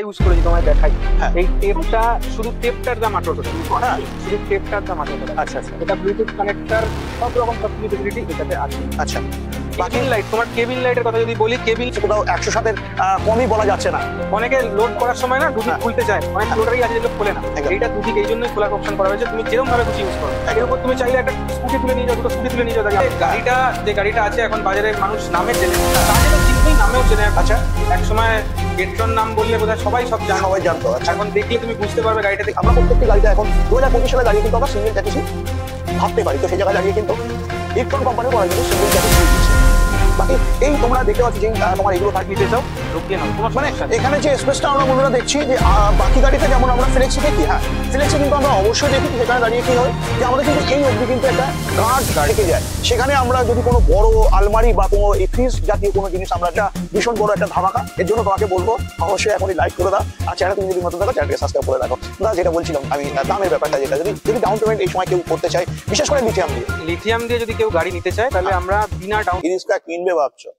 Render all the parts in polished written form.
Use করেছি তোমায় দেখাই। এই টেপটা শুধু টেপটার দাম 1800 টাকা। শুধু টেপটার দাম 1800 টাকা। আচ্ছা আচ্ছা। এটা ব্লুটুথ কানেক্টর সব রকম ফ্যাসিলিটি এটাতে আছে। আচ্ছা, কেবিন লাইট, তোমার কেবিন লাইটের কথা যদি বলি, কেবিন কোথাও 107-এর কমই বলা যাচ্ছে না। অনেকে লোড করার সময় না দুদিক খুলতে চায়, অনেক লোডারই আছে যেগুলো খোলে না। এইটা দুদিক এই জন্যই খোলার অপশন করা হয়েছে, তুমি যেরকম ভাবে খুশি ইউজ করো। এর উপর তুমি চাইলে একটা স্কুটি তুলে নিয়ে যাও, দুটো স্কুটি তুলে নিয়ে যাও। গাড়িটা যে গাড়িটা আছে এখন বাজারে মানুষ নামে চেনে, তাদের চিন্তাই নামেও চেনে। আচ্ছা, এক সময় পেট্রন নাম বললে বোধহয় সবাই সব জানে, সবাই জানতো। এখন দেখলে তুমি বুঝতে পারবে গাড়িটা। আমরা প্রত্যেকটি গাড়িটা এখন 2025 সালে দাঁড়িয়ে কিন্তু আমরা সিঙ্গেল চ্যাসিস ভাবতে পারি, তো সেই জায়গায় দাঁড়িয়ে কিন্তু ইলেকট্রন কোম্পানির বলা কিন্তু সিঙ্গেল চ্যাসিস দিচ্ছে। বাকি এই তোমরা দেখতে পাচ্ছ যে তোমার এগুলো কাট নিতে চাও ঢুকিয়ে নাও, তোমার মানে এখানে যে স্পেসটা আমরা বন্ধুরা দেখছি যে বাকি গাড়িতে যেমন আমরা ফ্লেক্সি দেখি, হ্যাঁ ফ্লেক্সি কিন্তু আমরা অবশ্যই দেখি সেখানে দাঁড়িয়ে কি হয় যে আমাদের কিন্তু এই অবধি কিন্তু একটা গার্ড রেখে যায়। সেখানে আমরা যদি কোনো বড় আলমারি বা কোনো ফ্রিজ জাতীয় কোনো জিনিস আমরা একটা ভীষণ বড় একটা ধামাকা, এর জন্য তোমাকে বলবো অবশ্যই এখনই লাইক করে দাও, আর চ্যানেল তুমি যদি নতুন থাকো চ্যানেলকে সাবস্ক্রাইব করে রাখো। যেটা বলছিলাম আমি দামের ব্যাপারটা, যেটা যদি ডাউন পেমেন্ট এই সময় কেউ করতে চায়, বিশেষ করে লিথিয়াম দিয়ে যদি কেউ গাড়ি নিতে চায়, তাহলে আমরা বিনা ডাউন ইরিস্কা কিনবে ভাবছো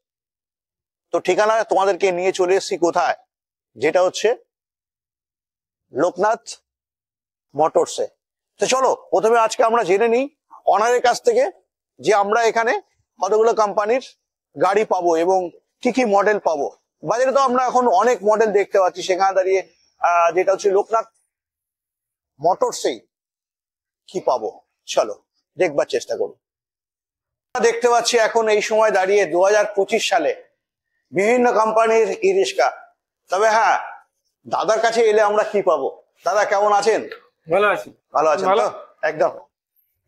তো ঠিকানা তোমাদেরকে নিয়ে চলে এসেছি কোথায়, যেটা হচ্ছে লোকনাথ মোটরসে। তো চলো প্রথমে আজকে আমরা জেনে নিই অনারের কাছ থেকে যে আমরা এখানে কতগুলো কোম্পানির গাড়ি পাবো এবং কি কি মডেল পাবো। বাজারে তো আমরা এখন অনেক মডেল দেখতে পাচ্ছি, সেখানে দাঁড়িয়ে যেটা হচ্ছে লোকনাথ মোটরসেই কি পাবো চলো দেখবার চেষ্টা করুন। দেখতে পাচ্ছি এখন এই সময় দাঁড়িয়ে 2025 সালে বিভিন্ন কোম্পানির ই রিক্সা। তবে হ্যাঁ, দাদার কাছে এলে আমরা কি পাবো? দাদা কেমন আছেন? ভালো আছি। ভালো আছেন তো? একদম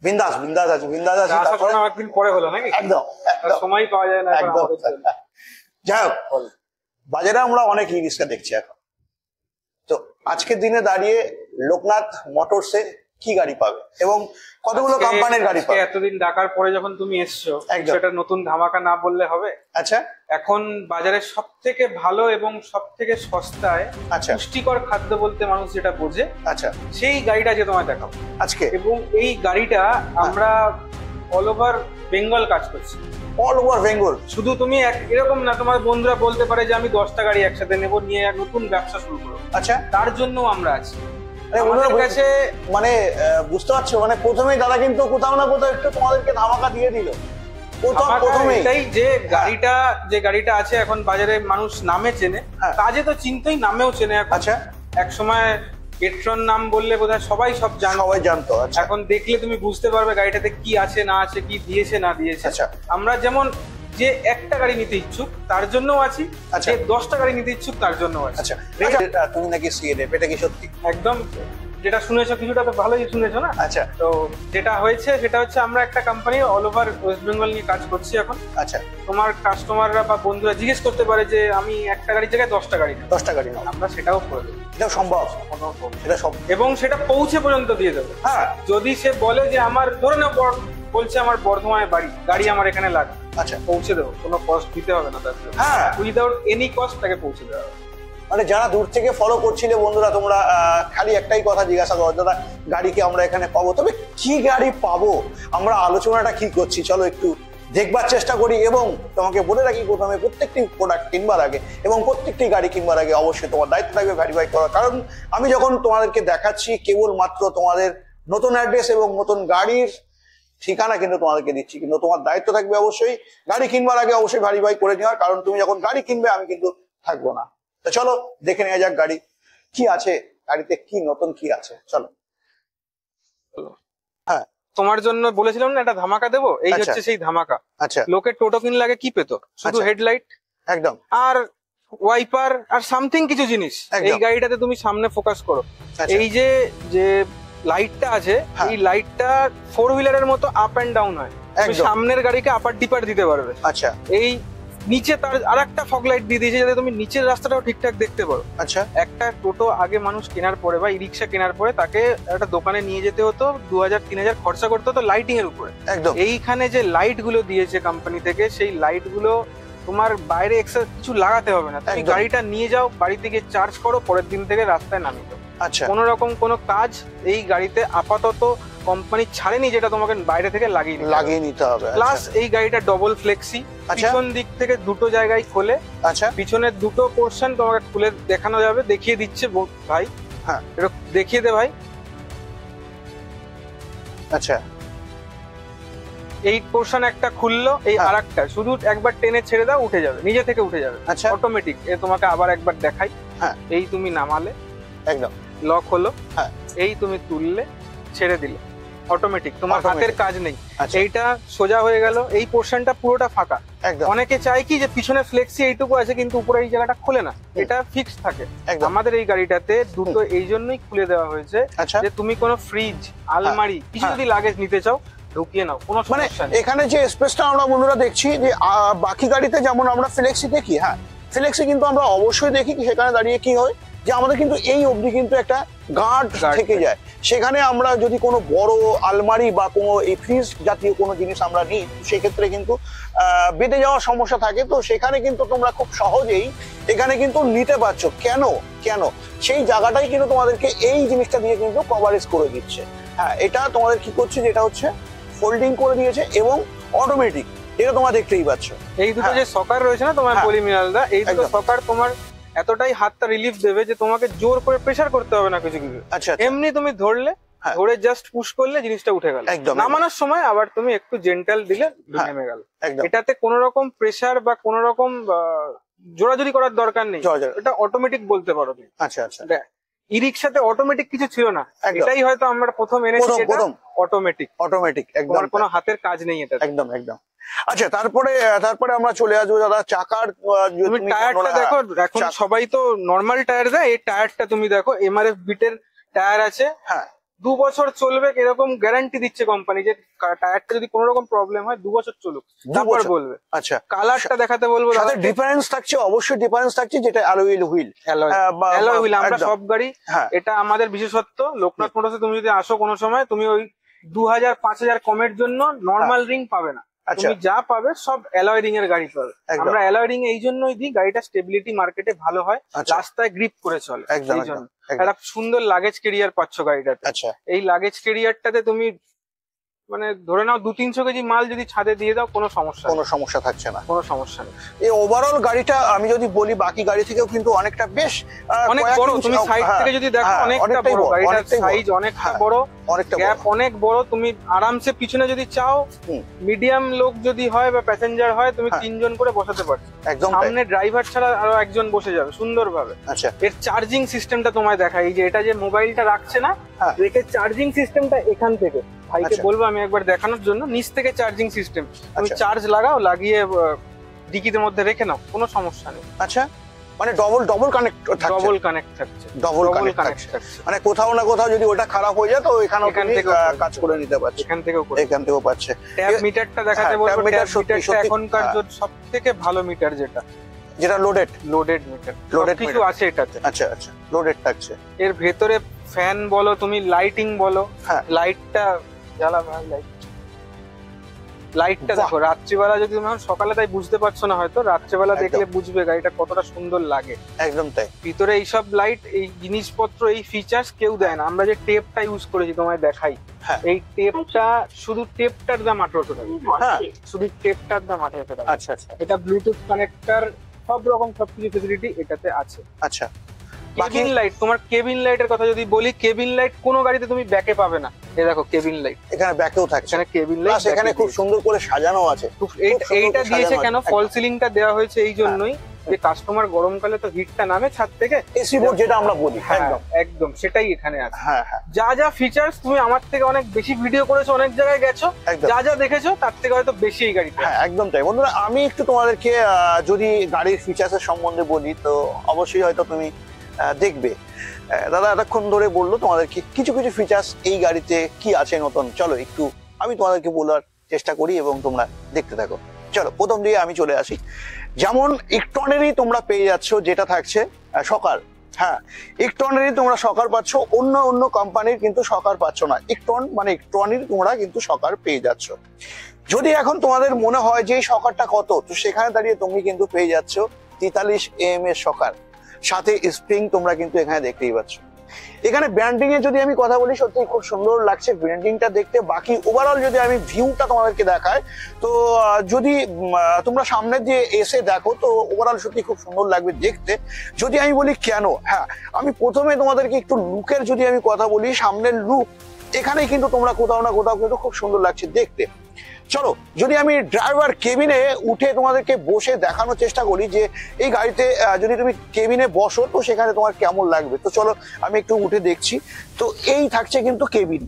বিন্দাস বিন্দাস আছে, বিন্দাস আছে। অনেকদিন পরে হলো নাকি? একদম সময় পাওয়া যায় না একদম। যাই হোক, বাজারে আমরা অনেক ই রিক্সা দেখছি এখন। তো আজকের দিনে দাঁড়িয়ে লোকনাথ মোটরসে কি গাড়ি পাবে এবং কতগুলো কোম্পানির গাড়ি পাবে? এতদিন ডাকার পরে যখন তুমি এসছো, সেটা নতুন ধামাকা না বললে হবে। আচ্ছা, এখন বাজারে সব থেকে ভালো এবং সব থেকে সস্তায় পুষ্টিকর খাদ্য বলতে মানুষ যেটা বোঝে, আচ্ছা সেই গাড়িটা যে তোমায় দেখাবো আজকে। এবং এই গাড়িটা আমরা অল ওভার বেঙ্গল কাজ করছি। All over Bengal? শুধু তুমি এরকম না, তোমার বন্ধুরা বলতে পারে যে আমি 10টা গাড়ি একসাথে নেবো, নিয়ে নতুন ব্যবসা শুরু করবো। আচ্ছা, তার জন্য আমরা আছি। মানে বুঝতে পারছো, মানে প্রথমেই দাদা কিন্তু কোথাও না কোথাও একটু তোমাদেরকে ধামাকা দিয়ে দিল। এটাই যে গাড়িটা আছে এখন বাজারে মানুষ নামে চেনে, কাজে তো চিনতেই নামেও চেনে। আচ্ছা, এক সময় পেট্রন নাম বললে বোধহয় সবাই সব সবাই জানতো। এখন দেখলে তুমি বুঝতে পারবে গাড়িটাতে কি আছে না আছে, কি দিয়েছে না দিয়েছে। আচ্ছা, আমরা যেমন যে একটা গাড়ি নিতে ইচ্ছুক তার জন্য আছি, যে 10টা গাড়ি নিতে ইচ্ছুক তার জন্য আছি। আচ্ছা, তুমি নাকি সিএনএফ, এটা কি সত্যি? একদম, যেটা শুনেছো কিছুটা তো ভালোই শুনেছো না? আচ্ছা, তো যেটা হয়েছে সেটা হচ্ছে আমরা একটা company all over West Bengal নিয়ে কাজ করছি এখন। আচ্ছা, তোমার কাস্টমাররা বা বন্ধুরা জিজ্ঞেস করতে পারে যে আমি একটা গাড়ির জায়গায় 10টা গাড়ি নেব, 10টা গাড়ি নেব, আমরা সেটাও করে দেবো। এটাও সম্ভব, সেটা সব, এবং সেটা পৌঁছে পর্যন্ত দিয়ে দেবো। হ্যাঁ, যদি সে বলে যে আমার ধরে নাও বলছে আমার বর্ধমানে বাড়ি, গাড়ি আমার এখানে লাগবে, আচ্ছা পৌঁছে দেবো, কোনো কস্ট দিতে হবে না তার। হ্যাঁ, উইদাউট এনি কস্ট তাকে পৌঁছে দেওয়া হবে। মানে যারা দূর থেকে ফলো করছিলে বন্ধুরা, তোমরা খালি একটাই কথা জিজ্ঞাসা করো, দাদা গাড়ি কি আমরা এখানে পাবো? তবে কি গাড়ি পাবো আমরা আলোচনাটা কি করছি চলো একটু দেখবার চেষ্টা করি। এবং তোমাকে বলে রাখি প্রথমে, প্রত্যেকটি প্রোডাক্ট কিনবার আগে এবং প্রত্যেকটি গাড়ি কিনবার আগে অবশ্যই তোমার দায়িত্ব থাকবে ভেরিফাই করা। কারণ আমি যখন তোমাদেরকে দেখাচ্ছি কেবলমাত্র তোমাদের নতুন অ্যাড্রেস এবং নতুন গাড়ির ঠিকানা কিন্তু তোমাদেরকে দিচ্ছি, কিন্তু তোমার দায়িত্ব থাকবে অবশ্যই গাড়ি কিনবার আগে অবশ্যই ভেরিফাই করে নেওয়ার। কারণ তুমি যখন গাড়ি কিনবে আমি কিন্তু থাকবো না। তো চলো দেখে নেওয়া যাক গাড়ি কি আছে, গাড়িতে কি নতুন কি আছে চলো। হ্যাঁ, তোমার জন্য বলেছিলাম না একটা ধামাকা দেবো, এই হচ্ছে সেই ধামাকা। আচ্ছা, লোকে টোটো কিনলে আগে কি পেতো? শুধু হেডলাইট একদম আর ওয়াইপার আর সামথিং কিছু জিনিস। এই গাড়িটাতে তুমি সামনে ফোকাস করো, এই যে যে লাইটটা আছে, এই লাইটটা 4 হুইলারের মতো আপ এন্ড ডাউন হয়, সামনের গাড়িকে আপার ডিপার দিতে পারবে। আচ্ছা, এই নিচে তার আর একটা ফগ লাইট দিয়ে দিয়েছে যাতে তুমি নিচের রাস্তাটাও ঠিকঠাক দেখতে পারো। আচ্ছা, একটা টোটো আগে মানুষ কেনার পরে বা ই রিক্সা কেনার পরে তাকে একটা দোকানে নিয়ে যেতে হতো, 2000-3000 খরচা করতে হতো লাইটিং এর উপরে। একদম, এইখানে যে লাইট গুলো দিয়েছে কোম্পানি থেকে, সেই লাইট গুলো তোমার বাইরে এক্সট্রা কিছু লাগাতে হবে না, তুমি গাড়িটা নিয়ে যাও, বাড়ি থেকে চার্জ করো, পরের দিন থেকে রাস্তায় নামিয়ে দাও। আচ্ছা, কোনো রকম কোনো কাজ এই গাড়িতে আপাতত কোম্পানি ছাড়েনি, যেটা তোমাকে বাইরে থেকে লাগিয়ে নিতে হবে। প্লাস এই গাড়িটা ডবল ফ্লেক্সি, পিছন দিক থেকে দুটো জায়গায় খোলে। আচ্ছা, পিছনের দুটো পোর্শন তোমাকে খুলে দেখানো যাবে, দেখিয়ে দিচ্ছে ভাই। হ্যাঁ, এটা দেখিয়ে দে ভাই। আচ্ছা, এই পোর্শন একটা খুললো, এই আরেকটা শুধু একবার টেনে ছেড়ে দাও, উঠে যাবে, নিজে থেকে উঠে যাবে, আচ্ছা, অটোমেটিক। এ তোমাকে আবার একবার দেখাই। হ্যাঁ, এই তুমি নামালে, একদম লক হলো। হ্যাঁ, এই তুমি তুললে, ছেড়ে দিলে, অটোমেটিক, তোমার হাতের কাজ নেই। আচ্ছা, এইটা সোজা হয়ে গেল। এই পোর্শনটা পুরোটা ফাঁকা। একদম। অনেকে চায় কি যে পিছনে ফ্লেক্সি এইটুকু আছে, কিন্তু উপরে এই জায়গাটা খুলে না, এটা ফিক্সড থাকে। আমাদের এই গাড়িটাতে দুটো এই জন্যই খুলে দেওয়া হয়েছে, আচ্ছা, যে তুমি কোনো ফ্রিজ, আলমারি কিছু যদি লাগেজ নিতে চাও, ঢুকিয়ে নাও, কোনো মানে সমস্যা নেই। এখানে যে স্পেসটা আমরা বন্ধুরা দেখছি, যে বাকি গাড়িতে যেমন আমরা ফ্লেক্সি দেখি, হ্যাঁ ফ্লেক্সি কিন্তু আমরা অবশ্যই দেখি সেখানে দাঁড়িয়ে কি হয়, যে আমাদের কিন্তু এই অবধি কিন্তু একটা গার্ড থেকে যায়। সেখানে আমরা যদি কোনো বড় আলমারি বা কোনো এই ফ্রিজ জাতীয় কোনো জিনিস আমরা নিই, সেক্ষেত্রে কিন্তু বেঁধে যাওয়ার সমস্যা থাকে। তো সেখানে কিন্তু তোমরা খুব সহজেই এখানে কিন্তু নিতে পারছো। কেন কেন সেই জায়গাটাই কিন্তু তোমাদেরকে এই জিনিসটা দিয়ে কিন্তু কভারেজ করে দিচ্ছে। হ্যাঁ, এটা তোমাদের কি করছে, যেটা হচ্ছে ফোল্ডিং করে দিয়েছে এবং অটোমেটিক, এটা তোমরা দেখতেই পাচ্ছ। এই দুটো যে সকার রয়েছে না তোমার পলিমিনালদা, এই দুটো সকার তোমার এতটাই হাতটা রিলিফ দেবে যে তোমাকে জোর করে প্রেসার করতে হবে না কিছু কিছু। আচ্ছা, এমনি তুমি ধরলে, ধরে জাস্ট পুশ করলে জিনিসটা উঠে গেল। নামানোর সময় আবার তুমি একটু জেন্টাল দিলে নেমে গেল। এটাতে কোনো রকম প্রেসার বা কোনো রকম জোরাজুরি করার দরকার নেই, এটা অটোমেটিক বলতে পারো তুমি। আচ্ছা, আচ্ছা, ই রিক্সাতে অটোমেটিক কিছু ছিল না, এটাই হয়তো আমরা প্রথম এনেছি, অটোমেটিক। একদম কোনো হাতের কাজ নেই এটা। একদম একদম। আচ্ছা, তারপরে আমরা চলে আসবো দাদা চাকার। তুমি টায়ারটা দেখো, এখন সবাই তো নর্মাল টায়ার দেয়, এই টায়ারটা তুমি দেখো এমআরএফ বিটের টায়ার আছে। হ্যাঁ, 2 বছর চলবে এরকম গ্যারান্টি দিচ্ছে কোম্পানি, যে টায়ারটা যদি কোনো রকম প্রবলেম হয় 2 বছর চলুক, তারপর বলবে। আচ্ছা, কালারটা দেখাতে বলবো। সাথে ডিফারেন্স থাকছে, অবশ্যই ডিফারেন্স থাকছে, যেটা অ্যালয় হুইল। অ্যালয় হুইল আমরা সব গাড়ি, এটা আমাদের বিশেষত্ব। লোকনাথ মোটরসে তুমি যদি আসো কোনো সময়, তুমি ওই 2000-5000 কমের জন্য নর্মাল রিং পাবে না, তুমি যা পাবে সব অ্যালয় রিং এর গাড়ি পাবে। আমরা অ্যালয় রিং এই জন্যই দিই, গাড়িটা স্টেবিলিটি মার্কেটে ভালো হয়, রাস্তায় গ্রিপ করে চলে। এই জন্য একটা সুন্দর লাগেজ ক্যারিয়ার পাচ্ছ গাড়িটাতে। আচ্ছা, এই লাগেজ ক্যারিয়ারটাতে তুমি মানে ধরে নাও 200-300 কেজি মাল যদি ছাদে দিয়ে দাও, কোনো সমস্যা থাকছে না, কোনো সমস্যা নেই। এই ওভারঅল গাড়িটা আমি যদি বলি, বাকি গাড়ি থেকেও কিন্তু অনেকটা বেশ অনেক বড়। তুমি সাইড থেকে যদি দেখো অনেকটা বড়, গাড়িটার সাইজ অনেকটা বড়, গ্যাপ অনেক বড়। তুমি আরামসে পিছনে যদি চাও, মিডিয়াম লোক যদি হয় বা প্যাসেঞ্জার হয়, তুমি 3 জন করে বসাতে পারছো। একদম, সামনে ড্রাইভার ছাড়া আরো একজন বসে যাবে সুন্দরভাবে। আচ্ছা, এর চার্জিং সিস্টেমটা তোমায় দেখাই, এই যে এটা যে মোবাইলটা রাখছে না, রেখে চার্জিং সিস্টেমটা এখান থেকে, ভাইকে বলবো আমি একবার দেখানোর জন্য, নিচ থেকে চার্জিং সিস্টেম। তুমি চার্জ লাগাও, লাগিয়ে ডিকির মধ্যে রেখে নাও, কোনো সমস্যা নেই। আচ্ছা, মানে ডবল কানেক্ট থাকছে। মানে কোথাও না কোথাও যদি ওটা খারাপ হয়ে যায়, তো এখান থেকে কাজ করে নিতে পারছে, এখান থেকেও পাচ্ছে। ট্যাব মিটারটা দেখাতে বলবো। ট্যাব মিটারটা এখনকার সবথেকে ভালো মিটার, যেটা লোডেড মিটার, কিছু আছে এটাতে। আচ্ছা, আচ্ছা, লোডেড থাকছে। এর ভেতরে ফ্যান বলো, তুমি লাইটিং বলো, লাইটটা জ্বালা, লাইটটা দেখো রাত্রিবেলা, যদি সকালে তাই বুঝতে পারছো না হয়তো, রাত্রিবেলা দেখলে বুঝবে গাড়িটা কতটা সুন্দর লাগে। একদম তাই। ভিতরে এইসব লাইট, এই জিনিসপত্র, এই ফিচার্স কেউ দেয় না। আমরা যে টেপটা ইউজ করেছি তোমায় দেখাই, এই টেপটা, শুধু টেপটার দাম 1800 টাকা। শুধু টেপটার দাম 1800 টাকা। আচ্ছা, আচ্ছা। এটা ব্লুটুথ কানেক্টর, সব রকম সবকিছু ফেসিলিটি এটাতে আছে। আচ্ছা, কেবিন লাইট, তোমার কেবিন লাইটের কথা যদি বলি, কেবিন লাইট কোনো গাড়িতে তুমি ব্যাকে পাবে না। এই দেখো কেবিন লাইট, এখানে ব্যাকেও থাকছে, এখানে কেবিন লাইট, এখানে খুব সুন্দর করে সাজানো আছে। এইটা দিয়েছে কেন, ফল সিলিংটা দেওয়া হয়েছে এই জন্যই, যে কাস্টমার গরমকালে তো হিটটা নামে ছাদ থেকে, এসি বোর্ড যেটা আমরা বলি, একদম সেটাই এখানে আছে। যা যা ফিচার্স, তুমি আমার থেকে অনেক বেশি ভিডিও করেছো, অনেক জায়গায় গেছো, যা যা দেখেছো তার থেকে হয়তো বেশি এই গাড়িটা। একদম তাই বন্ধুরা। আমি একটু তোমাদেরকে যদি গাড়ির ফিচার্সের সম্বন্ধে বলি, তো অবশ্যই হয়তো তুমি দেখবে। দাদা এতক্ষণ ধরে বললো তোমাদেরকে কিছু কিছু ফিচার্স এই গাড়িতে কি আছে নতুন। চলো একটু আমি তোমাদেরকে বলার চেষ্টা করি এবং তোমরা দেখতে থাকো। চলো প্রথম দিকে আমি চলে আসি। যেমন ইকট্রনেরই তোমরা পেয়ে যাচ্ছ, যেটা থাকছে সকার। ইকট্রনেরই তোমরা সকার পাচ্ছ, অন্য কোম্পানির কিন্তু সকার পাচ্ছ না। ইকট্রন মানে ইকট্রনের তোমরা কিন্তু সকার পেয়ে যাচ্ছ। যদি এখন তোমাদের মনে হয় যে এই সকারটা কত, তো সেখানে দাঁড়িয়ে তুমি কিন্তু পেয়ে যাচ্ছ 43 AM এর সকার, সাথে স্প্রিং তোমরা কিন্তু এখানে দেখতেই পাচ্ছ। এখানে ব্র্যান্ডিং এর যদি আমি কথা বলি সত্যি খুব সুন্দর লাগছে ব্র্যান্ডিংটা দেখতে। বাকি ওভারঅল যদি আমি ভিউটা তোমাদেরকে দেখাই তো যদি তোমরা সামনে দিয়ে এসে দেখো তো ওভারঅল সত্যি খুব সুন্দর লাগবে দেখতে। যদি আমি বলি কেন, হ্যাঁ আমি প্রথমে তোমাদেরকে একটু লুকের যদি আমি কথা বলি, সামনের লুক এখানে কিন্তু তোমরা কোথাও না কোথাও কিন্তু খুব সুন্দর লাগছে দেখতে। চলো যদি আমি ড্রাইভার কেবিনে উঠে তোমাদেরকে বসে দেখানোর চেষ্টা করি যে এই গাড়িতে যদি তুমি কেবিনে বসো তো সেখানে তোমার কেমন লাগবে। তো চলো আমি একটু উঠে দেখছি। তো এই থাকছে কিন্তু কেবিন।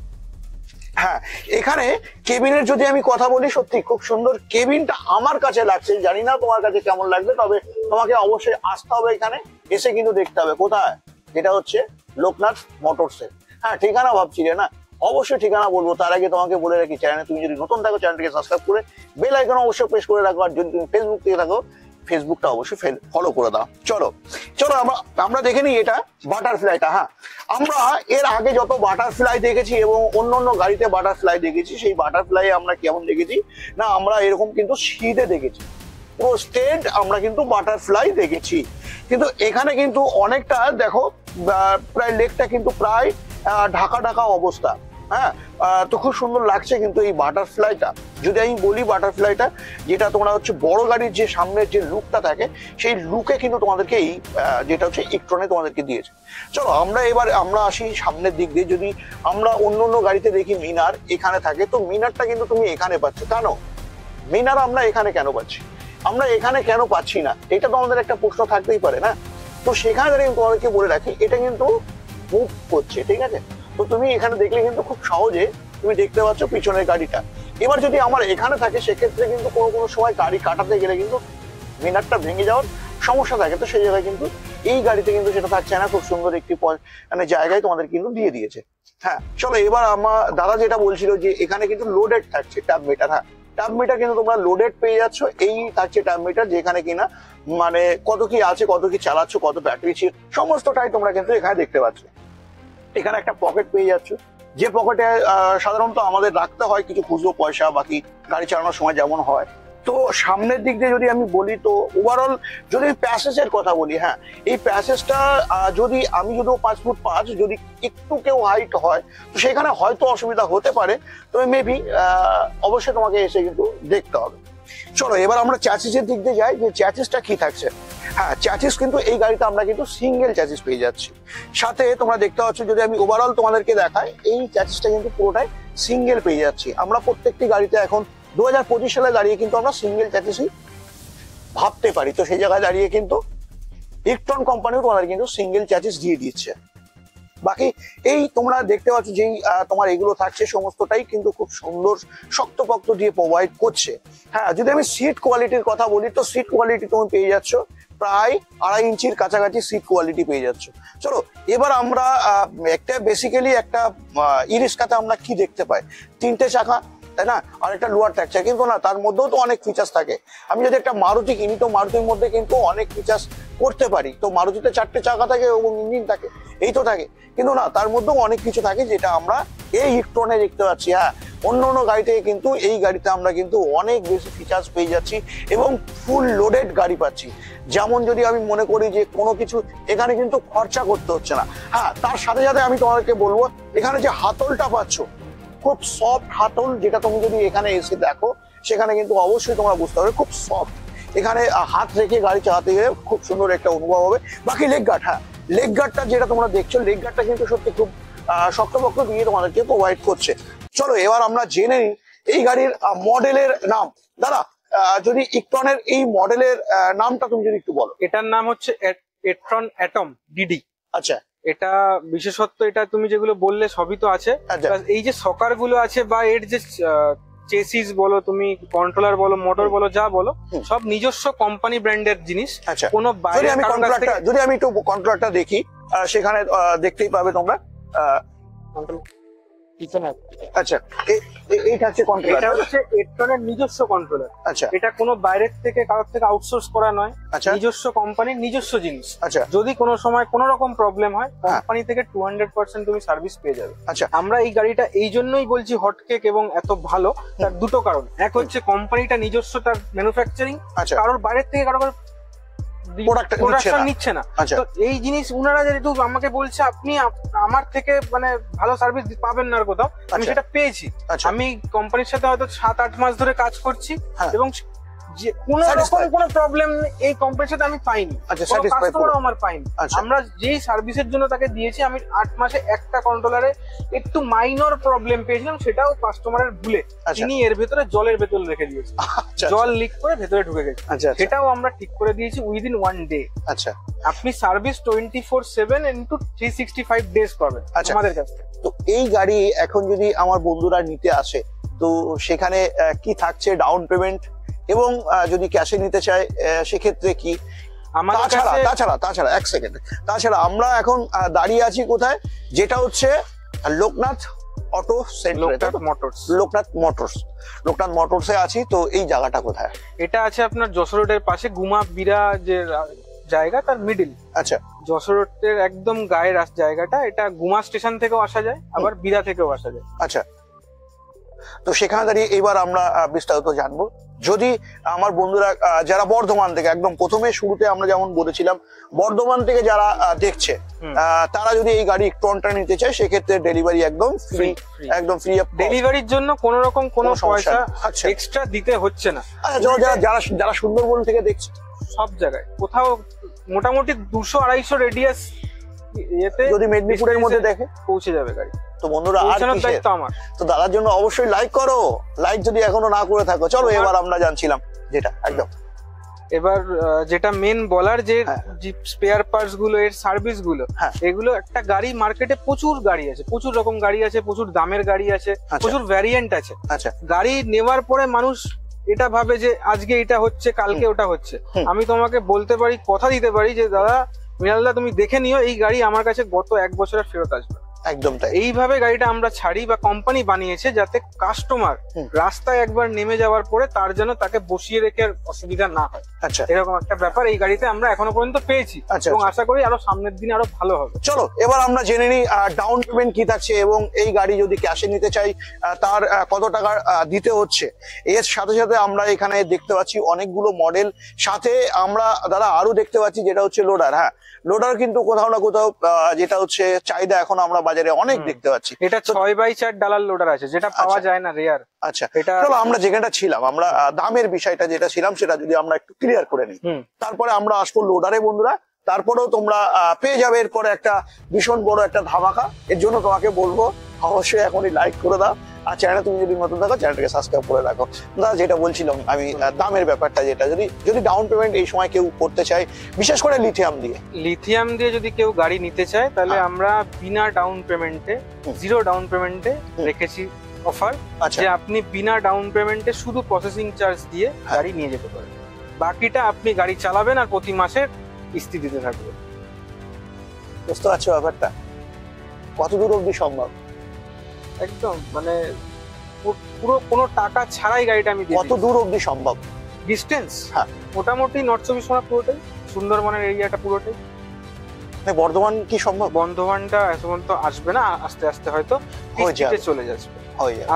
হ্যাঁ এখানে কেবিনের যদি আমি কথা বলি সত্যি খুব সুন্দর কেবিনটা আমার কাছে লাগছে, জানি না তোমার কাছে কেমন লাগবে, তবে তোমাকে অবশ্যই আসতে হবে এখানে, এসে কিন্তু দেখতে হবে। কোথায়? যেটা হচ্ছে লোকনাথ মোটরসে। হ্যাঁ ঠিকানা ভাবছিলে না, অবশ্যই ঠিকানা বলবো। তার আগে তোমাকে বলে রাখি চ্যানেলে তুমি যদি নতুন থাকো চ্যানেলটিকে সাবস্ক্রাইব করে বেল আইকন অবশ্যই প্রেস করে রাখো, আর যদি তুমি ফেসবুক থেকে থাকো ফেসবুকটা অবশ্যই ফলো করে দাও। চলো চলো আমরা দেখে নিই এটা বাটারফ্লাইটা। হ্যাঁ আমরা এর আগে যত বাটারফ্লাই দেখেছি এবং অন্য গাড়িতে বাটারফ্লাই দেখেছি, সেই বাটারফ্লাই আমরা কেমন দেখেছি না, আমরা এরকম কিন্তু শীতে দেখেছি, পুরো স্টেট আমরা কিন্তু বাটারফ্লাই দেখেছি। কিন্তু এখানে কিন্তু অনেকটা দেখো প্রায় লেকটা কিন্তু প্রায় ঢাকা ঢাকা অবস্থা। হ্যাঁ তো খুব সুন্দর লাগছে কিন্তু এই বাটারফ্লাইটা। যদি আমি বলি বাটারফ্লাইটা যেটা তোমরা হচ্ছে বড় গাড়ির যে সামনের যে লুকটা থাকে সেই লুকে কিন্তু তোমাদেরকে এই যেটা হচ্ছে ইকট্রনে তোমাদেরকে দিয়েছে। চলো আমরা আসি সামনের দিক দিয়ে। যদি আমরা অন্য গাড়িতে দেখি মিনার এখানে থাকে, তো মিনারটা কিন্তু তুমি এখানে পাচ্ছ। কেন মিনার আমরা এখানে কেন পাচ্ছি, আমরা এখানে কেন পাচ্ছি না, এটা তো আমাদের একটা প্রশ্ন থাকতেই পারে না। তো সেখানে দাঁড়িয়ে তোমাদেরকে বলে রাখি এটা কিন্তু মুভ করছে, ঠিক আছে? তো তুমি এখানে দেখলে কিন্তু খুব সহজে তুমি দেখতে পাচ্ছ পিছনের গাড়িটা। এবার যদি আমার এখানে থাকে সেক্ষেত্রে কিন্তু কোনো সময় গাড়ি কাটাতে গেলে কিন্তু মিনারটা ভেঙে যাওয়ার সমস্যা থাকে। তো সেই জায়গায় কিন্তু এই গাড়িতে কিন্তু সেটা থাকছে না, খুব সুন্দর একটি মানে জায়গায় তোমাদের কিন্তু দিয়ে দিয়েছে। হ্যাঁ চলো এবার আমার দাদা যেটা বলছিল যে এখানে কিন্তু লোডেড থাকছে ট্যাব মিটার। হ্যাঁ ট্যাব মিটার কিন্তু তোমরা লোডেড পেয়ে যাচ্ছ। এই থাকছে ট্যাব মিটার যেখানে কিনা মানে কত কি আছে, কত কি চালাচ্ছ, কত ব্যাটারি ছিল সমস্তটাই তোমরা কিন্তু এখানে দেখতে পাচ্ছ। এখানে একটা পকেট পেয়ে যাচ্ছ, যে পকেটে সাধারণত আমাদের রাখতে হয় কিছু খুচরো পয়সা, বাকি গাড়ি চালানোর সময় যেমন হয়। তো সামনের দিক দিয়ে যদি আমি বলি তো ওভারঅল যদি প্যাসেজের কথা বলি, হ্যাঁ এই প্যাসেজটা যদি 5'5" যদি একটু কেউ হাইট হয় তো সেখানে হয়তো অসুবিধা হতে পারে, তবে মেবি অবশ্যই তোমাকে এসে কিন্তু দেখতে হবে। চলো এবার আমরা চ্যাসিসের দিক দিয়ে যাই যে চ্যাসিসটা কি থাকছে। হ্যাঁ চ্যাসিস কিন্তু এই গাড়িতে আমরা কিন্তু সিঙ্গেল চ্যাসিস পেয়ে যাচ্ছি। সাথে তোমরা দেখতে পাচ্ছ যদি আমি ওভারঅল তোমাদেরকে দেখাই এই চ্যাসিসটা কিন্তু পুরোটাই সিঙ্গেল পেয়ে যাচ্ছি। আমরা প্রত্যেকটি গাড়িতে এখন 2025 সালে দাঁড়িয়ে কিন্তু আমরা সিঙ্গেল চ্যাসিসই ভাবতে পারি। তো সেই জায়গায় দাঁড়িয়ে কিন্তু ইকট্রন কোম্পানিও তোমাদের কিন্তু সিঙ্গেল চ্যাসিস দিয়ে দিচ্ছে। বাকি এই তোমরা দেখতে পাচ্ছ যেই তোমার এগুলো থাকছে সমস্তটাই কিন্তু খুব সুন্দর শক্তপোক্ত দিয়ে প্রোভাইড করছে। হ্যাঁ যদি আমি সিট কোয়ালিটির কথা বলি তো সিট কোয়ালিটি তুমি পেয়ে যাচ্ছ প্রায় 2.5 ইঞ্চির কাছাকাছি সিট কোয়ালিটি পেয়ে যাচ্ছ। চলো এবার আমরা একটা বেসিক্যালি একটা ই-রিক্সাতে আমরা কি দেখতে পাই, 3টে চাকা তাই না, আর একটা লোয়ার ট্যাক্সচার, কিন্তু না তার মধ্যেও তো অনেক ফিচার্স থাকে। আমি যদি একটা মারুতি কিনি তো মারুতির মধ্যে কিন্তু অনেক ফিচার্স করতে পারি। তো মারুতিতে 4টে চাকা থাকে এবং ইঞ্জিন থাকে, এই তো থাকে, কিন্তু না তার মধ্যেও অনেক কিছু থাকে যেটা আমরা এই ইকট্রনে দেখতে পাচ্ছি। হ্যাঁ অন্য গাড়ি থেকে কিন্তু এই গাড়িতে আমরা কিন্তু অনেক বেশি ফিচার্স পেয়ে যাচ্ছি এবং ফুল লোডেড গাড়ি পাচ্ছি। যেমন যদি আমি মনে করি যে কোনো কিছু এখানে কিন্তু খরচা করতে হচ্ছে না। হ্যাঁ তার সাথে সাথে আমি তোমাদেরকে বলবো এখানে যে হাতলটা পাচ্ছ খুব সফট হাতল, যেটা তুমি যদি এখানে এসে দেখো সেখানে কিন্তু অবশ্যই তোমরা বুঝতে পারবে খুব সফট। এখানে হাত রেখে গাড়ি চালাতে গেলে খুব সুন্দর একটা অনুভব হবে। বাকি লেগ গার্ড, হ্যাঁ লেগ গার্ডটা যেটা তোমরা দেখছো লেগ গার্ডটা কিন্তু সত্যি খুব শক্তপোক্ত দিয়ে তোমাদেরকে প্রোভাইড করছে। চলো এবার আমরা জেনে নিই এই গাড়ির মডেলের নাম। দাদা যদি ইকট্রনের এই মডেলের নামটা তুমি যদি একটু বলো। এটার নাম হচ্ছে ইকট্রন অ্যাটম ডিডি। আচ্ছা এটা বিশেষত্ব এটা তুমি যেগুলো বললে সবই তো আছে, এই যে সকার গুলো আছে বা এর যে চেসিস বলো, তুমি কন্ট্রোলার বলো, মোটর বলো, যা বলো সব নিজস্ব কোম্পানি ব্র্যান্ডের জিনিস। আচ্ছা কোনো বাইরে যদি আমি একটু কন্ট্রোলারটা দেখি সেখানে দেখতেই পাবে তোমরা। আচ্ছা এইটা হচ্ছে কন্ট্রোলার, এটা হচ্ছে ইকট্রনের নিজস্ব কন্ট্রোলার। আচ্ছা এটা কোনো বাইরের থেকে কারোর থেকে আউটসোর্স করা নয়, আচ্ছা নিজস্ব কোম্পানির নিজস্ব জিনিস। আচ্ছা যদি কোনো সময় কোনো রকম প্রবলেম হয় কোম্পানি থেকে 200% তুমি সার্ভিস পেয়ে যাবে। আচ্ছা আমরা এই গাড়িটা এই জন্যই বলছি হটকেক এবং এত ভালো, তার দুটো কারণ। এক হচ্ছে কোম্পানিটা নিজস্ব তার ম্যানুফ্যাকচারিং, আচ্ছা কারোর বাইরের থেকে কারোর প্রোডাকশন নিচ্ছে না। আচ্ছা। তো এই জিনিস উনারা যেহেতু আমাকে বলছে আপনি আমার থেকে মানে ভালো সার্ভিস পাবেন না আর কোথাও, আমি সেটা পেয়েছি। আমি কোম্পানির সাথে হয়তো 7-8 মাস ধরে কাজ করছি এবং যে কোন রকম কোনো প্রবলেম এই কোম্পানির সাথে আমি পাইনি, কোনো কাস্টমারও আমার পাইনি। আমরা যেই সার্ভিসের জন্য তাকে দিয়েছি, আমি 8 মাসে একটা কন্ট্রোলারে একটু মাইনর প্রবলেম পেয়েছিলাম, সেটাও কাস্টমারের ভুলে তিনি এর ভেতরে জলের ভেতর রেখে দিয়েছে, জল লিক করে ভেতরে ঢুকে গেছে, সেটাও আমরা ঠিক করে দিয়েছি উইদিন 1 ডে। আচ্ছা, আপনি সার্ভিস 24/7 ইনটু 365 ডেজ পাবেন আমাদের কাছ থেকে। তো এই গাড়ি এখন যদি আমার বন্ধুরা নিতে আসে, তো সেখানে কি থাকছে ডাউন পেমেন্ট, এবং যদি ক্যাশে নিতে চায় সেক্ষেত্রে কি? তাছাড়া এক সেকেন্ড, তাছাড়া আমরা এখন দাঁড়িয়ে আছি কোথায়, যেটা হচ্ছে লোকনাথ অটো সেন্টার, লোকনাথ মোটরসে আছি। তো এই জায়গাটা কোথায়? এটা আছে আপনার যশোর রোডের পাশে, গুমা বিরা যে জায়গা তার মিডিল। আচ্ছা, যশোর রোডের একদম গায়ের জায়গাটা। এটা গুমা স্টেশন থেকেও আসা যায়, আবার বিরা থেকেও আসা যায়। আচ্ছা, তো সেখানে দাঁড়িয়ে এবার আমরা বিস্তারিত জানবো। যদি আমার বন্ধুরা যারা বর্ধমান থেকে, একদম প্রথমে শুরুতে আমরা যেমন বলেছিলাম, বর্ধমান থেকে যারা দেখছে, তারা যদি এই গাড়ি একটু নিতে চায়, সেক্ষেত্রে ডেলিভারি একদম ফ্রি, একদম ফ্রি। ডেলিভারির জন্য কোনো রকম কোনো পয়সা এক্সট্রা দিতে হচ্ছে না। যারা সুন্দরবন থেকে দেখছে, সব জায়গায় কোথাও মোটামুটি 200-250 রেডিয়াস যদি মেদিনীপুরের মধ্যে দেখে পৌঁছে যাবে গাড়ি। তো বন্ধুরা, আর দায়িত্ব আমার। তো দাদার জন্য অবশ্যই লাইক করো, লাইক যদি এখনো না করে থাকো। চলো এবার আমরা জানছিলাম যেটা একদম এবার যেটা মেন বলার, যে স্পেয়ার পার্টস গুলো, এর সার্ভিস গুলো, এগুলো একটা গাড়ি মার্কেটে প্রচুর গাড়ি আছে, প্রচুর রকম গাড়ি আছে, প্রচুর দামের গাড়ি আছে, প্রচুর ভ্যারিয়েন্ট আছে। আচ্ছা, গাড়ি নেওয়ার পরে মানুষ এটা ভাবে যে আজকে এটা হচ্ছে, কালকে ওটা হচ্ছে। আমি তোমাকে বলতে পারি, কথা দিতে পারি যে দাদা মৃণালদা, তুমি দেখে নিও, এই গাড়ি আমার কাছে গত 1 বছরের ফেরত আসবে। একদম তাই। এইভাবে গাড়িটা আমরা ছাড়ি, বা কোম্পানি বানিয়েছে যাতে কাস্টমার রাস্তায় একবার নেমে যাওয়ার পরে তার জন্য তাকে বসিয়ে রেখে অসুবিধা না হয়। আচ্ছা, এরকম একটা ব্যাপার এই গাড়িতে আমরা এখনো পর্যন্ত পেয়েছি, এবং আশা করি আরো সামনের দিনে আরো ভালো হবে। চলো এবার আমরা জেনে নিই ডাউন পেমেন্ট কি থাকছে, এবং এই গাড়ি যদি ক্যাশে নিতে চাই তার কত টাকা দিতে হচ্ছে। এর সাথে সাথে আমরা এখানে দেখতে পাচ্ছি অনেকগুলো মডেল, সাথে আমরা দাদা আরো দেখতে পাচ্ছি যেটা হচ্ছে লোডার। হ্যাঁ, লোডার কিন্তু কোথাও না কোথাও যেটা হচ্ছে চাহিদা এখন আমরা বাজারে অনেক দেখতে পাচ্ছি। এটা 6x4 ডালার লোডার আছে, যেটা পাওয়া যায় না, রেয়ার। আচ্ছা, চলো আমরা যেখানটা ছিলাম, আমরা দামের বিষয়টা যেটা ছিলাম সেটা যদি আমরা একটু ক্লিয়ার করে নিই, তারপরে আমরা আসবো লোডারে বন্ধুরা। তারপরেও তোমরা পেয়ে যাবে এরপরে একটা ভীষণ বড় একটা ধামাকা। এর জন্য তোমাকে বলবো অবশ্যই এখনই লাইক করে দাও, আর চ্যানেল তুমি যদি নতুন থাকো চ্যানেলটাকে সাবস্ক্রাইব করে রাখো। দাদা যেটা বলছিলাম আমি, দামের ব্যাপারটা, যেটা যদি ডাউন পেমেন্ট এই সময় কেউ করতে চায়, বিশেষ করে লিথিয়াম দিয়ে যদি কেউ গাড়ি নিতে চায়, তাহলে আমরা বিনা ডাউন পেমেন্টে, 0 ডাউন পেমেন্টে রেখেছি অফার, যে আপনি বিনা ডাউন পেমেন্টে শুধু প্রসেসিং চার্জ দিয়ে গাড়ি নিয়ে যেতে পারেন। বাকিটা আপনি গাড়ি চালাবেন আর প্রতি মাসে কিস্তি দিতে থাকবেন। বুঝতে পারছো ব্যাপারটা কতদূর অবধি সম্ভব? একদম মানে পুরো কোনো টাকা ছাড়াই গাড়িটা আমি দিই। কত দূর অবধি সম্ভব ডিস্টেন্স? হ্যাঁ, মোটামুটি নর্থ 24 পরগনা পুরোটাই, সুন্দরবনের এরিয়াটা পুরোটাই। বর্ধমান কি সম্ভব? বর্ধমানটা এখন তো আসবে না, আস্তে আস্তে হয়তো চলে যাচ্ছে,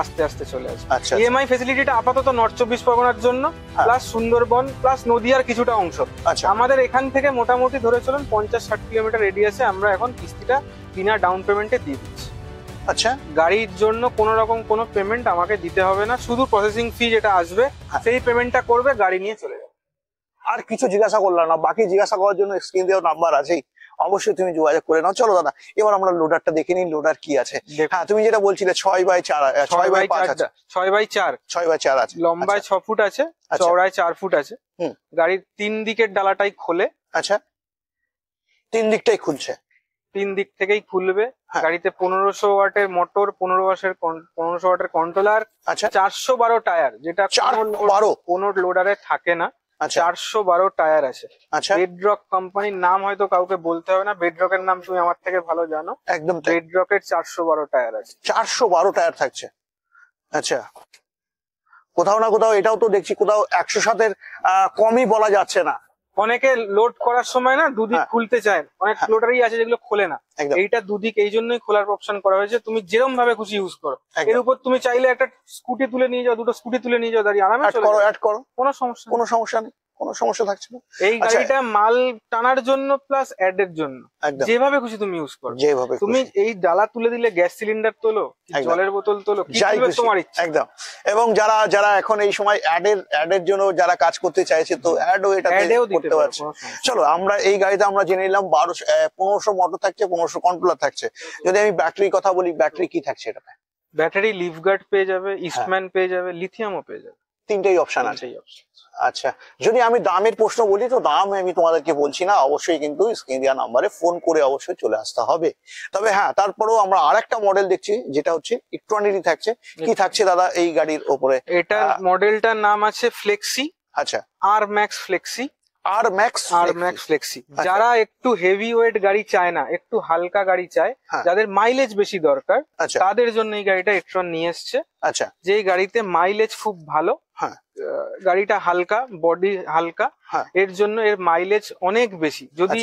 আস্তে আস্তে চলে আসবে। ইএমআই ফেসিলিটিটা আপাতত নর্থ 24 পরগনার জন্য, প্লাস সুন্দরবন, প্লাস নদিয়ার কিছুটা অংশ। আমাদের এখান থেকে মোটামুটি ধরে চলুন 50-60 কিলোমিটার রেডিয়াসে আমরা এখন কিস্তিটা বিনা ডাউন পেমেন্টে দিয়ে দিচ্ছি। আচ্ছা, গাড়ির জন্য কোনো রকম কোনো পেমেন্ট আমাকে দিতে হবে না, শুধু প্রসেসিং ফি যেটা আসবে সেই পেমেন্টটা করবে, গাড়ি নিয়ে চলে যাবে। আর কিছু জিজ্ঞাসা করলাম না, বাকি জিজ্ঞাসা করার জন্য স্ক্রিন দেওয়া নাম্বার আছেই, অবশ্যই তুমি যোগাযোগ করে নাও। চলো দাদা এবার আমরা লোডারটা দেখে নিই, লোডার কি আছে। হ্যাঁ, তুমি যেটা বলছিলে 6x4 6x4 আছে, লম্বায় 6 ফুট আছে, চওড়ায় 4 ফুট আছে। গাড়ির 3 দিকের ডালাটাই খোলে। আচ্ছা, 3 দিকটাই খুলছে? 3 দিক থেকেই খুলবে। গাড়িতে 1500 ওয়াটের মোটর, 1500 ওয়াটের কন্ট্রোলার, 412 টায়ার, যেটা কোনো লোডারে থাকে না। 412 টায়ার আছে। বেডরক কোম্পানির নাম হয়তো কাউকে বলতে হবে না, বেডরকের নাম তুমি আমার থেকে ভালো জানো। একদম, বেডরকের 412 টায়ার আছে। 412 টায়ার থাকছে। আচ্ছা, কোথাও না কোথাও এটাও তো দেখছি কোথাও 107-এর কমই বলা যাচ্ছে না। অনেকে লোড করার সময় না দুদিক খুলতে চায়, অনেক লোডারই আছে যেগুলো খোলে না। এইটা দুদিক এই জন্যই খোলার অপশন করা হয়েছে, তুমি যেরকম ভাবে খুশি ইউজ করো। এর উপর তুমি চাইলে একটা স্কুটি তুলে নিয়ে যাও, দুটো স্কুটি তুলে নিয়ে যাও, দাঁড়িয়ে আরামে চলে যাও, কোনো সমস্যা নেই। কোনো সমস্যা থাকছে না। এই গাড়িটা মাল টানার জন্য প্লাস অ্যাড এর জন্য একদম যেভাবে খুশি তুমি ইউজ করো, যেভাবে তুমি এই ডালা তুলে দিলে গ্যাস সিলিন্ডার তোলো, একদম। জলের বোতল তোলো, কি যাই তুলবে খুশি, তোমার ইচ্ছা। একদম। এবং যারা যারা এখন এই সময় অ্যাডের জন্য যারা কাজ করতে চাইছে তো অ্যাডও এটাতে অ্যাডেও দিতে করতে পারো, পারছে। কোনো সমস্যা চলো আমরা এই গাড়িতে আমরা জেনে নিলাম 1500 মোটর থাকছে, 1500 কন্ট্রোলার থাকছে। যদি আমি ব্যাটারির কথা বলি, ব্যাটারি কি থাকছে এটাতে? ব্যাটারি লিফগার্ড পেয়ে যাবে, ইস্টম্যান পেয়ে যাবে, লিথিয়ামও পেয়ে যাবে, তিনটেই অপশন আছে। তিনটেই option। আচ্ছা, যদি আমি দামের প্রশ্ন বলি তো দাম আমি তোমাদেরকে বলছি না, অবশ্যই কিন্তু স্ক্রিনে দেওয়া নাম্বারে ফোন করে অবশ্যই চলে আসতে হবে। তবে হ্যাঁ, তারপরেও আমরা আরেকটা মডেল দেখছি যেটা হচ্ছে ইলেকট্রনিকই থাকছে। কি থাকছে দাদা এই গাড়ির ওপরে? এটার মডেলটার নাম আছে ফ্লেক্সি, আচ্ছা, আর ম্যাক্স ফ্লেক্সি। আর ম্যাক্স ফ্লেক্সি যারা একটু হেভি ওয়েট গাড়ি চায় না, একটু হালকা গাড়ি চায়, হ্যাঁ। যাদের মাইলেজ বেশি দরকার, আচ্ছা তাদের জন্য এই গাড়িটা ইলেকট্রন নিয়ে এসছে। আচ্ছা, যে গাড়িতে মাইলেজ খুব ভালো, হ্যাঁ গাড়িটা হালকা, বডি হালকা, হ্যাঁ এর জন্য এর মাইলেজ অনেক বেশি। যদি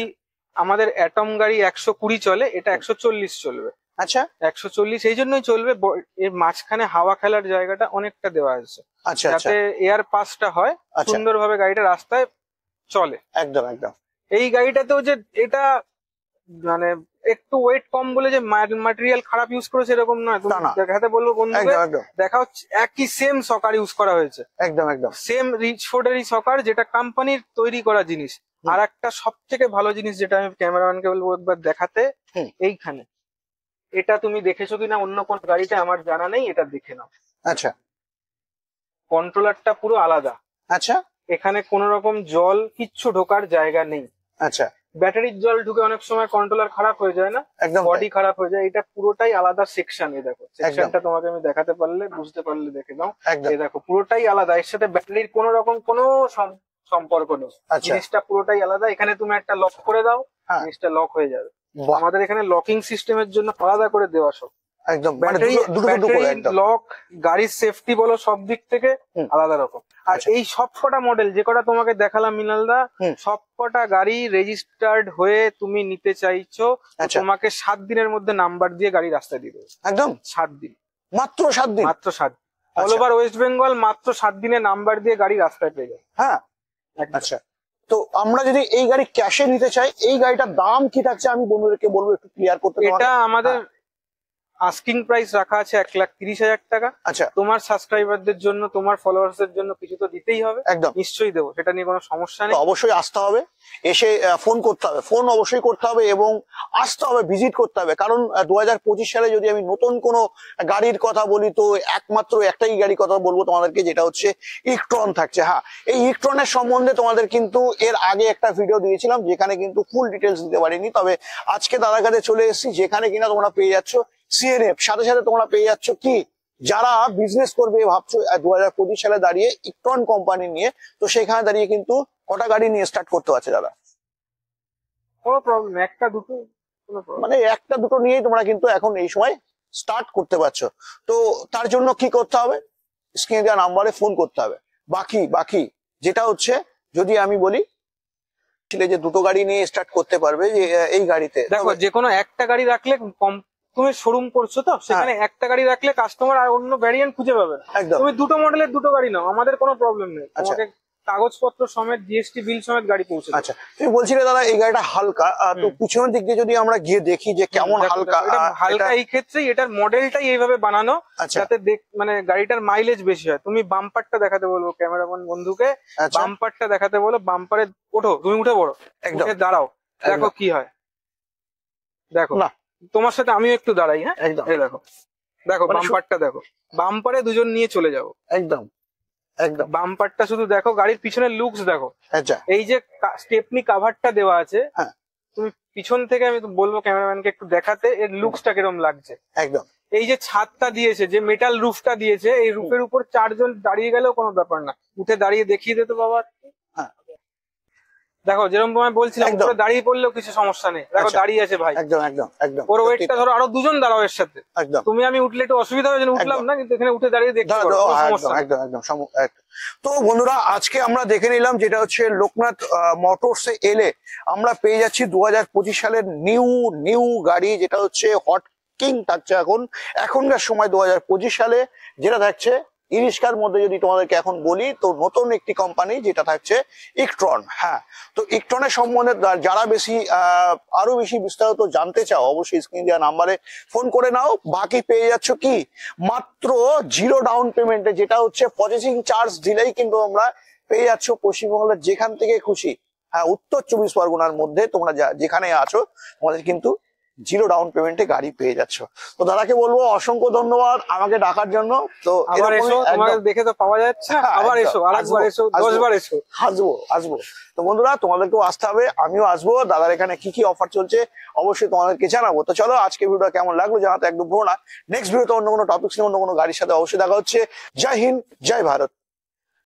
আমাদের অ্যাটম গাড়ি 120 চলে, এটা 140 চলবে। আচ্ছা 140 এই জন্যই চলবে, এর মাঝখানে হাওয়া খেলার জায়গাটা অনেকটা দেওয়া আছে, আচ্ছা আচ্ছা, যাতে এয়ার পাসটা হয়, আচ্ছা। সুন্দরভাবে গাড়িটা রাস্তায় চলে। একদম একদম। এই গাড়িটাতেও যে এটা মানে একটু ওয়েট কম বলে যে ম্যাটেরিয়াল খারাপ ইউজ করেছে এরকম নয়। তুমি তা না। দেখাতে বলবো বন্ধুকে, একদম একদম দেখা হচ্ছে একই সেম সকার ইউজ করা হয়েছে, একদম একদম। সেম রিচফোর্ডেরই সকার, যেটা কোম্পানির তৈরি করা জিনিস। আর একটা সব থেকে ভালো জিনিস যেটা আমি ক্যামেরাম্যানকে বলবো একবার দেখাতে, এইখানে এটা তুমি দেখেছো কিনা অন্য কোন গাড়িতে আমার জানা নেই, এটা দেখে নাও। আচ্ছা কন্ট্রোলারটা পুরো আলাদা, আচ্ছা এখানে কোন রকম জল কিচ্ছু ঢোকার জায়গা নেই। আচ্ছা, ব্যাটারির জল ঢুকে অনেক সময় কন্ট্রোলার খারাপ হয়ে যায় না, একদম বডি খারাপ হয়ে যায়। এটা পুরোটাই আলাদা সেকশন। এই দেখো সেকশনটা তোমাকে আমি দেখাতে পারলে, বুঝতে পারলে দেখে নাও। একদম। এই দেখো পুরোটাই আলাদা, এর সাথে ব্যাটারির কোন রকম কোনো সম্পর্ক নেই। আচ্ছা। জিনিসটা পুরোটাই আলাদা। এখানে তুমি একটা লক করে দাও, হ্যাঁ। জিনিসটা লক হয়ে যাবে। বাহ। আমাদের এখানে লকিং সিস্টেমের জন্য আলাদা করে দেওয়া সব, একদম, মানে ব্যাটারি দুটো দুটো করে একদম। লক, গাড়ির সেফটি বলো, সব দিক থেকে আলাদা রকম। আর আচ্ছা। এই সব কটা মডেল যে কটা তোমাকে দেখালাম মিনালদা, সব কটা গাড়ি রেজিস্টার্ড হয়ে তুমি নিতে চাইছো, তো আচ্ছা। তোমাকে 7 দিনের মধ্যে নাম্বার দিয়ে গাড়ি রাস্তায় দিয়ে দেবে। একদম 7 দিন, মাত্র 7 দিন। মাত্র 7 দিন। অল ওভার ওয়েস্ট বেঙ্গল মাত্র 7 দিনে নাম্বার দিয়ে গাড়ি রাস্তায় পেয়ে যাবে। হ্যাঁ আচ্ছা, তো আমরা যদি এই গাড়ি ক্যাশে নিতে চাই, এই গাড়িটার দাম কি থাকছে আমি বন্ধুদেরকে বলবো একটু ক্লিয়ার করতে। এটা আমাদের আস্কিং প্রাইস রাখা আছে 1,30,000 টাকা। আচ্ছা, তোমার সাবস্ক্রাইবারদের জন্য, তোমার ফলোয়ার্সদের জন্য কিছু তো দিতেই হবে। একদম নিশ্চয়ই দেবো, সেটা নিয়ে কোনো সমস্যা নেই। তো অবশ্যই আসতে হবে, এসে ফোন করতে হবে, ফোন অবশ্যই করতে হবে এবং আসতে হবে, ভিজিট করতে হবে। কারণ 2025 সালে যদি আমি নতুন কোনো গাড়ির কথা বলি তো একমাত্র একটাই গাড়ির কথা বলবো তোমাদেরকে, যেটা হচ্ছে ইলেকট্রন থাকছে। হ্যাঁ, এই ইলেকট্রনের সম্বন্ধে তোমাদের কিন্তু এর আগে একটা ভিডিও দিয়েছিলাম যেখানে কিন্তু ফুল ডিটেলস দিতে পারিনি। তবে আজকে দাদার কাছে চলে এসেছি যেখানে কিনা তোমরা পেয়ে যাচ্ছ সিএনএফ, সাথে সাথে তোমরা পেয়ে যাচ্ছ কি, যারা বিজনেস করবে ভাবছো 2025 সালে দাঁড়িয়ে ইলেকট্রন কোম্পানি নিয়ে, তো সেখানে দাঁড়িয়ে কিন্তু কটা গাড়ি নিয়ে স্টার্ট করতে পারছে দাদা? কোনো প্রবলেম, একটা দুটো কোনো প্রবলেম, মানে একটা দুটো নিয়েই তোমরা কিন্তু এখন এই সময় স্টার্ট করতে পারছো। তো তার জন্য কি করতে হবে? স্ক্রিনে দেওয়া নাম্বারে ফোন করতে হবে। বাকি বাকি যেটা হচ্ছে, যদি আমি বলি যে দুটো গাড়ি নিয়ে স্টার্ট করতে পারবে যে এই গাড়িতে, দেখো যে কোনো একটা গাড়ি রাখলে কম, তুমি শোরুম করছো তো সেখানে একটা গাড়ি রাখলে কাস্টমার আর অন্য ভ্যারিয়েন্ট খুঁজে পাবে না। একদম তুমি দুটো মডেলের দুটো গাড়ি নাও, আমাদের কোনো প্রবলেম নেই। আচ্ছা। তোমাকে কাগজপত্র সমেত, জিএসটি বিল সমেত গাড়ি পৌঁছে দেবে। আচ্ছা, তুমি বলছিলে দাদা এই গাড়িটা হালকা, তো পিছনের দিক দিয়ে যদি আমরা গিয়ে দেখি যে কেমন দেখো, হালকা। এটা হালকা এই ক্ষেত্রেই এটার মডেলটাই এইভাবে বানানো আচ্ছা যাতে মানে গাড়িটার মাইলেজ বেশি হয়। তুমি বাম্পারটা দেখাতে বলবো ক্যামেরাম্যান বন্ধুকে, আচ্ছা, বাম্পারটা দেখাতে বলো। বাম্পারে ওঠো, তুমি উঠে পড়ো, একদম উঠে দাঁড়াও, দেখো কি হয়। দেখো না, তোমার সাথে আমিও একটু দাঁড়াই। হ্যাঁ একদম এই দেখো, দেখো মানে বাম্পারটা দেখো, বাম্পারে দুজন নিয়ে চলে যাবো। একদম একদম। বাম্পারটা শুধু দেখো, গাড়ির পিছনের লুকস দেখো। আচ্ছা, এই যে স্টেপনি কাভারটা দেওয়া আছে, হ্যাঁ তুমি পিছন থেকে আমি তো বলবো ক্যামেরাম্যানকে একটু দেখাতে এর লুকসটা কিরকম লাগছে। একদম। এই যে ছাদটা দিয়েছে, যে মেটাল রুফটা দিয়েছে, এই রুফের উপর 4 জন দাঁড়িয়ে গেলেও কোনো ব্যাপার না, উঠে দাঁড়িয়ে দেখিয়ে দিতে বাবা। হ্যাঁ দেখো যেরকম তোমায় বলছিলাম, একদম। উপরে দাঁড়িয়ে পড়লেও কিছু সমস্যা নেই। দেখো আচ্ছা। দাঁড়িয়ে আছে ভাই, একদম একদম একদম। ওর ওয়েটটা ধরো আরো দুজন দাঁড়াও এর সাথে। একদম। তুমি আমি উঠলে একটু অসুবিধা হবে, জন্য উঠলাম না, কিন্তু এখানে উঠে দাঁড়িয়ে দেখতে পারো, কোনো সমস্যা নেই। একদম একদম। তো বন্ধুরা আজকে আমরা দেখে নিলাম যেটা হচ্ছে লোকনাথ মোটরস এলে আমরা পেয়ে যাচ্ছি 2025 সালের নিউ গাড়ি, যেটা হচ্ছে হট কিং থাকছে এখনকার সময় 2025 সালে, যেটা থাকছে ই রিক্সার মধ্যে যদি তোমাদেরকে এখন বলি, তো নতুন একটি কোম্পানি যেটা থাকছে ইকট্রন। হ্যাঁ, তো ইকট্রনের সম্বন্ধে যারা বেশি আরো বেশি বিস্তারিত জানতে চাও, অবশ্যই স্ক্রিন দেওয়া নাম্বারে ফোন করে নাও। বাকি পেয়ে যাচ্ছ কি মাত্র 0 ডাউন পেমেন্টে, যেটা হচ্ছে প্রসেসিং চার্জ দিলেই কিন্তু আমরা পেয়ে যাচ্ছ পশ্চিমবঙ্গের যেখান থেকে খুশি। হ্যাঁ, উত্তর 24 পরগনার মধ্যে তোমরা যেখানে আছো তোমাদের কিন্তু 0 ডাউন পেমেন্টে গাড়ি পেয়ে যাচ্ছ। তো দাদাকে বলবো অসংখ্য ধন্যবাদ আমাকে ডাকার জন্য। তো আবার এসো, তোমাকে দেখে তো পাওয়া যাচ্ছে না, আবার এসো, আরেকবার এসো, 10 বার এসো। আসবো। তো বন্ধুরা তোমাদেরকেও আসতে হবে, আমিও আসবো। দাদার এখানে কি কি অফার চলছে অবশ্যই তোমাদেরকে জানাবো। তো চলো, আজকে ভিডিওটা কেমন লাগলো জানাতে একদম ভুলো না। নেক্সট ভিডিওতে অন্য কোনো টপিক্স নিয়ে অন্য কোনো গাড়ির সাথে অবশ্যই দেখা হচ্ছে। জয় হিন্দ, জয় ভারত।